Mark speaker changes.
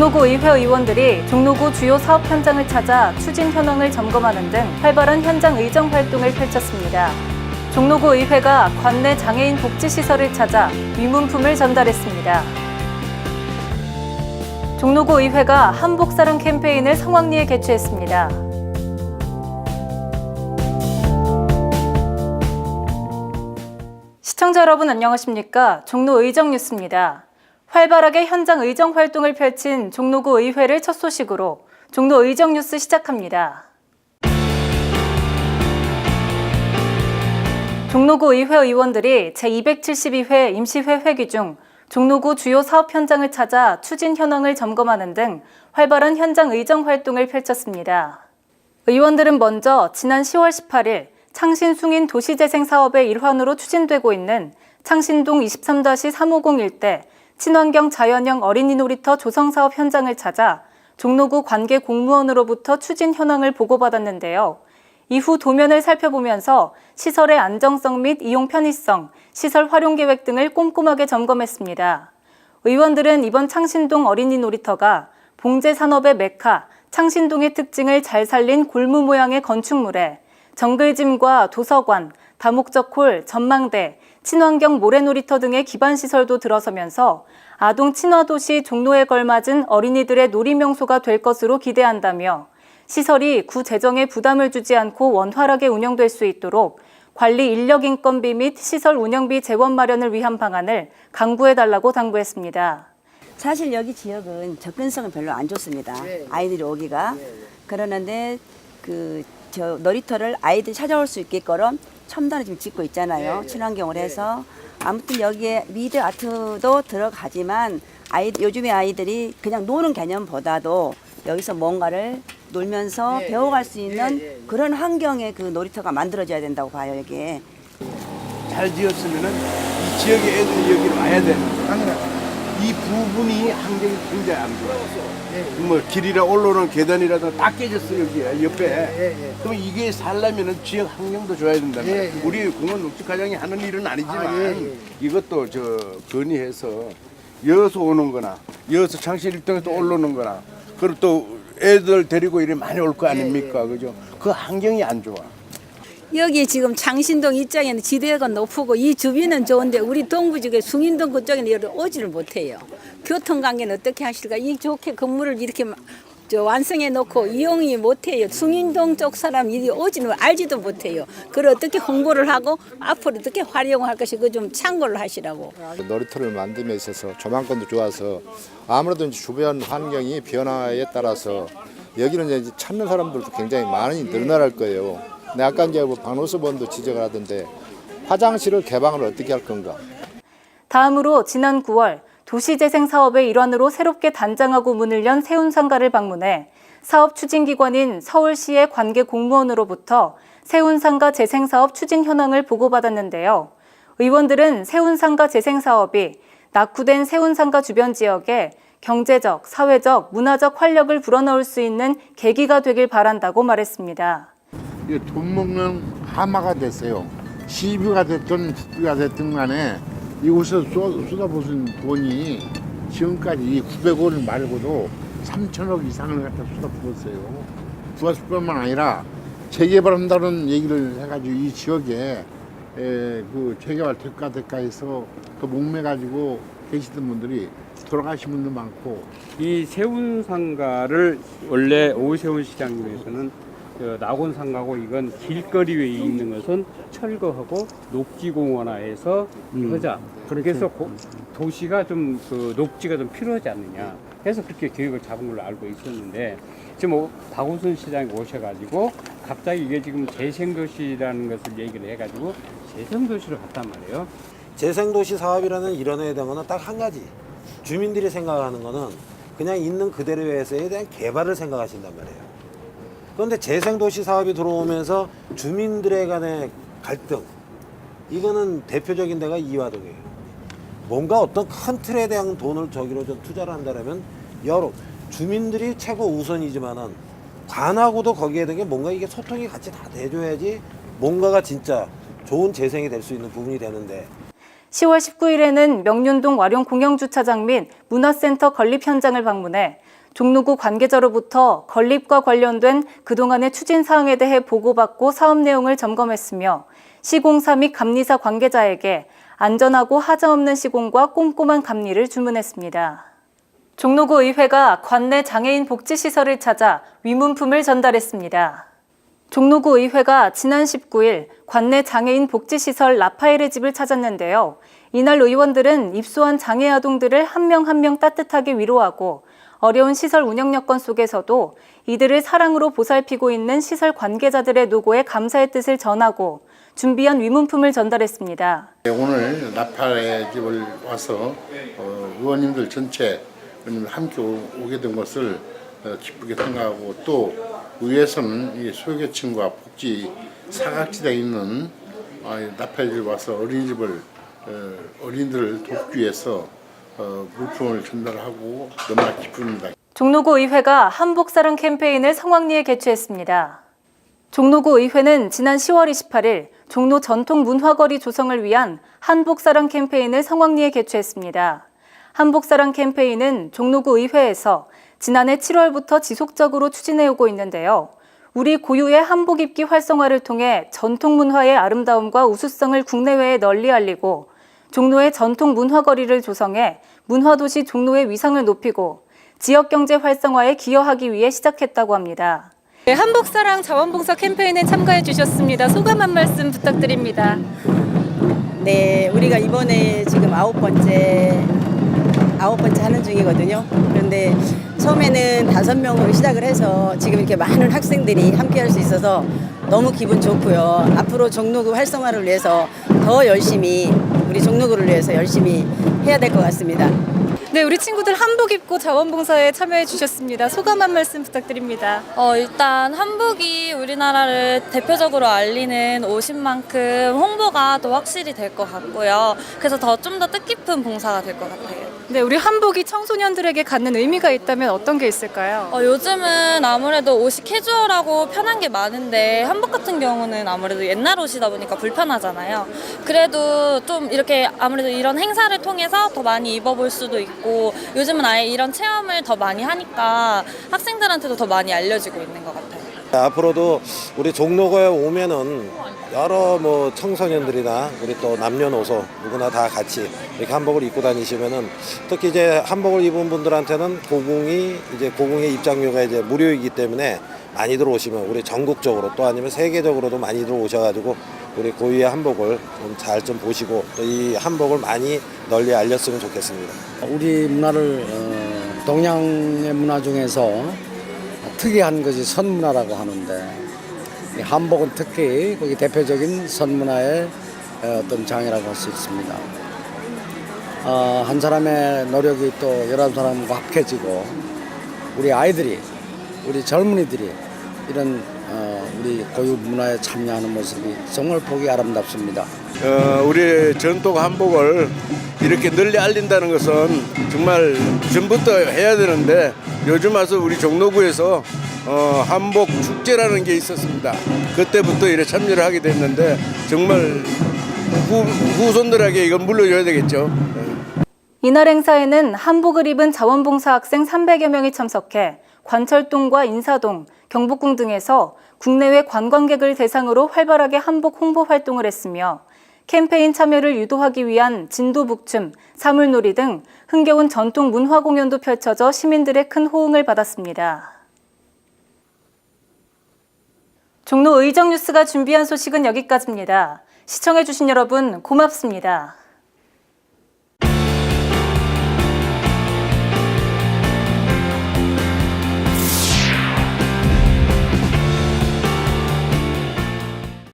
Speaker 1: 종로구 의회 의원들이 종로구 주요 사업 현장을 찾아 추진 현황을 점검하는 등 활발한 현장 의정 활동을 펼쳤습니다. 종로구 의회가 관내 장애인 복지시설을 찾아 위문품을 전달했습니다. 종로구 의회가 한복사랑 캠페인을 성황리에 개최했습니다. 시청자 여러분 안녕하십니까? 종로 의정 뉴스입니다. 활발하게 현장 의정 활동을 펼친 종로구 의회를 첫 소식으로 종로 의정 뉴스 시작합니다. 종로구 의회 의원들이 제272회 임시회 회기 중 종로구 주요 사업 현장을 찾아 추진 현황을 점검하는 등 활발한 현장 의정 활동을 펼쳤습니다. 의원들은 먼저 지난 10월 18일 창신숭인 도시재생 사업의 일환으로 추진되고 있는 창신동 23-350 일대 친환경 자연형 어린이 놀이터 조성 사업 현장을 찾아 종로구 관계 공무원으로부터 추진 현황을 보고받았는데요. 이후 도면을 살펴보면서 시설의 안정성 및 이용 편의성, 시설 활용 계획 등을 꼼꼼하게 점검했습니다. 의원들은 이번 창신동 어린이 놀이터가 봉제 산업의 메카, 창신동의 특징을 잘 살린 골무 모양의 건축물에 정글짐과 도서관, 다목적 홀, 전망대, 친환경 모래놀이터 등의 기반 시설도 들어서면서 아동 친화도시 종로에 걸맞은 어린이들의 놀이명소가 될 것으로 기대한다며 시설이 구 재정에 부담을 주지 않고 원활하게 운영될 수 있도록 관리 인력 인건비 및 시설 운영비 재원 마련을 위한 방안을 강구해달라고 당부했습니다.
Speaker 2: 사실 여기 지역은 접근성은 별로 안 좋습니다. 아이들이 오기가. 그러는데 저 놀이터를 아이들이 찾아올 수 있게끔 첨단을 지금 짓고 있잖아요. 친환경을 해서. 아무튼 여기에 미드 아트도 들어가지만 요즘의 아이들이 그냥 노는 개념보다도 여기서 뭔가를 놀면서 배워갈 수 있는 그런 환경의 그 놀이터가 만들어져야 된다고 봐요, 여기에.
Speaker 3: 잘 지었으면은 이 지역의 애들이 여기로 와야 되는데 이 부분이 환경이 굉장히 안 좋아요. 뭐 길이라 올라오는 계단이라도 다 깨졌어 여기 옆에. 그럼 이게 살려면은 지역 환경도 좋아야 된다. 우리 공원 녹지과장이 하는 일은 아니지만 이것도 건의해서 이어서 오는 거나 이어서 창실 일동에 또 올라오는 거나 그리고 또 애들 데리고 이래 많이 올 거 아닙니까? 그죠? 그 환경이 안 좋아.
Speaker 4: 여기 지금 창신동 이쪽에는 지대가 높고 이 주변은 좋은데 우리 동부 지역에 숭인동 그쪽에는 여기 오지를 못해요. 교통관계는 어떻게 하실까? 이 좋게 건물을 이렇게 완성해 놓고 이용이 못해요. 숭인동 쪽 사람 이리 오지는 알지도 못해요. 그걸 어떻게 홍보를 하고 앞으로 어떻게 활용할 것이 그 좀 참고를 하시라고.
Speaker 5: 놀이터를 만듦에 있어서 조망권도 좋아서 아무래도 이제 주변 환경이 변화에 따라서 여기는 이제 찾는 사람들도 굉장히 많이 늘어날 거예요. 근데 아까 이제 박노수 의원도 지적을 하던데 화장실을 개방을 어떻게 할 건가?
Speaker 1: 다음으로 지난 9월 도시재생 사업의 일환으로 새롭게 단장하고 문을 연 세운상가를 방문해 사업 추진기관인 서울시의 관계 공무원으로부터 세운상가 재생사업 추진 현황을 보고받았는데요. 의원들은 세운상가 재생사업이 낙후된 세운상가 주변 지역에 경제적, 사회적, 문화적 활력을 불어넣을 수 있는 계기가 되길 바란다고 말했습니다.
Speaker 6: 돈 먹는 하마가 됐어요. 시비가 됐든 국비가 됐든 간에 이곳에서 쏟아부은 돈이 지금까지 900원 말고도 3천억 이상을 갖다 쏟아부었어요. 부가수뿐만 아니라 재개발한다는 얘기를 해가지고 이 지역에 그 재개발 대가해서 그 목매가지고 계시던 분들이 돌아가신 분도 많고.
Speaker 7: 이 세운상가를 원래 오세훈 시장님에서는 낙원상가고 이건 길거리 위에 있는 것은 철거하고 녹지공원화해서 하자. 그래서 도시가 좀 녹지가 좀 필요하지 않느냐 해서 그렇게 계획을 잡은 걸로 알고 있었는데 지금 박원순 시장이 오셔가지고 갑자기 이게 지금 재생도시라는 것을 얘기를 해가지고 재생도시로 갔단 말이에요.
Speaker 8: 재생도시 사업이라는 일환에 대한 거는 딱 한 가지. 주민들이 생각하는 거는 그냥 있는 그대로에서에 대한 개발을 생각하신단 말이에요. 그런데 재생도시 사업이 들어오면서 주민들의 간의 갈등, 이거는 대표적인 데가 이화동이에요. 뭔가 어떤 큰 틀에 대한 돈을 저기로 좀 투자를 한다면 여러 주민들이 최고 우선이지만은 관하고도 거기에 대한 게 뭔가 이게 소통이 같이 다 돼줘야지 뭔가가 진짜 좋은 재생이 될 수 있는 부분이 되는데.
Speaker 1: 10월 19일에는 명륜동 와룡 공영주차장 및 문화센터 건립 현장을 방문해 종로구 관계자로부터 건립과 관련된 그동안의 추진 사항에 대해 보고받고 사업 내용을 점검했으며 시공사 및 감리사 관계자에게 안전하고 하자없는 시공과 꼼꼼한 감리를 주문했습니다. 종로구 의회가 관내 장애인 복지시설을 찾아 위문품을 전달했습니다. 종로구 의회가 지난 19일 관내 장애인 복지시설 라파엘의 집을 찾았는데요. 이날 의원들은 입소한 장애 아동들을 한 명 한 명 따뜻하게 위로하고 어려운 시설 운영 여건 속에서도 이들을 사랑으로 보살피고 있는 시설 관계자들의 노고에 감사의 뜻을 전하고 준비한 위문품을 전달했습니다.
Speaker 6: 오늘 라파의 집을 와서 의원님들 전체 함께 오게 된 것을 기쁘게 생각하고 또 의회에서는 이 소외계층과 복지 사각지대에 있는 라파의 집에 와서 어린이들을 돕기 위해서 물품을 전달하고 너무나 기쁩니다.
Speaker 1: 종로구 의회가 한복사랑 캠페인을 성황리에 개최했습니다. 종로구 의회는 지난 10월 28일 종로 전통 문화거리 조성을 위한 한복사랑 캠페인을 성황리에 개최했습니다. 한복사랑 캠페인은 종로구 의회에서 지난해 7월부터 지속적으로 추진해오고 있는데요. 우리 고유의 한복 입기 활성화를 통해 전통 문화의 아름다움과 우수성을 국내외에 널리 알리고 종로의 전통 문화거리를 조성해 문화도시 종로의 위상을 높이고 지역경제 활성화에 기여하기 위해 시작했다고 합니다. 네, 한복사랑 자원봉사 캠페인에 참가해 주셨습니다. 소감 한 말씀 부탁드립니다.
Speaker 2: 네, 우리가 이번에 지금 아홉 번째 하는 중이거든요. 그런데 처음에는 5명으로 시작을 해서 지금 이렇게 많은 학생들이 함께 할 수 있어서 너무 기분 좋고요. 앞으로 종로구 활성화를 위해서 더 열심히 우리 종로구를 위해서 열심히 해야 될 것 같습니다.
Speaker 1: 네, 우리 친구들 한복 입고 자원봉사에 참여해 주셨습니다. 소감 한 말씀 부탁드립니다.
Speaker 9: 일단 한복이 우리나라를 대표적으로 알리는 옷인 만큼 홍보가 더 확실히 될 것 같고요. 그래서 좀 더 뜻깊은 봉사가 될 것 같아요.
Speaker 1: 네, 우리 한복이 청소년들에게 갖는 의미가 있다면 어떤 게 있을까요?
Speaker 9: 요즘은 아무래도 옷이 캐주얼하고 편한 게 많은데 한복 같은 경우는 아무래도 옛날 옷이다 보니까 불편하잖아요. 그래도 좀 이렇게 아무래도 이런 행사를 통해서 더 많이 입어볼 수도 있고 요즘은 아예 이런 체험을 더 많이 하니까 학생들한테도 더 많이 알려지고 있는 것 같아요.
Speaker 8: 앞으로도 우리 종로구에 오면은 여러 청소년들이나 우리 또 남녀노소 누구나 다 같이 이렇게 한복을 입고 다니시면은 특히 이제 한복을 입은 분들한테는 고궁의 입장료가 이제 무료이기 때문에 많이들 오시면 우리 전국적으로 또 아니면 세계적으로도 많이들 오셔가지고 우리 고유의 한복을 잘 좀 보시고 또 이 한복을 많이 널리 알렸으면 좋겠습니다.
Speaker 10: 우리 문화를 동양의 문화 중에서 특이한 것이 선문화라고 하는데 이 한복은 특히 거기 대표적인 선문화의 어떤 장이라고 할 수 있습니다. 한 사람의 노력이 또 여러 사람과 합해지고 우리 아이들이 우리 젊은이들이 이런 우리 고유 문화에 참여하는 모습이 정말 보기 아름답습니다.
Speaker 3: 우리 전통 한복을 이렇게 널리 알린다는 것은 정말 전부터 해야 되는데 요즘 와서 우리 종로구에서 한복 축제라는 게 있었습니다. 그때부터 이렇게 참여를 하게 됐는데 정말 후손들에게 이건 물려줘야 되겠죠.
Speaker 1: 이날 행사에는 한복을 입은 자원봉사 학생 300여 명이 참석해 관철동과 인사동, 경복궁 등에서 국내외 관광객을 대상으로 활발하게 한복 홍보 활동을 했으며 캠페인 참여를 유도하기 위한 진도북춤, 사물놀이 등 흥겨운 전통 문화 공연도 펼쳐져 시민들의 큰 호응을 받았습니다. 종로 의정뉴스가 준비한 소식은 여기까지입니다. 시청해주신 여러분 고맙습니다.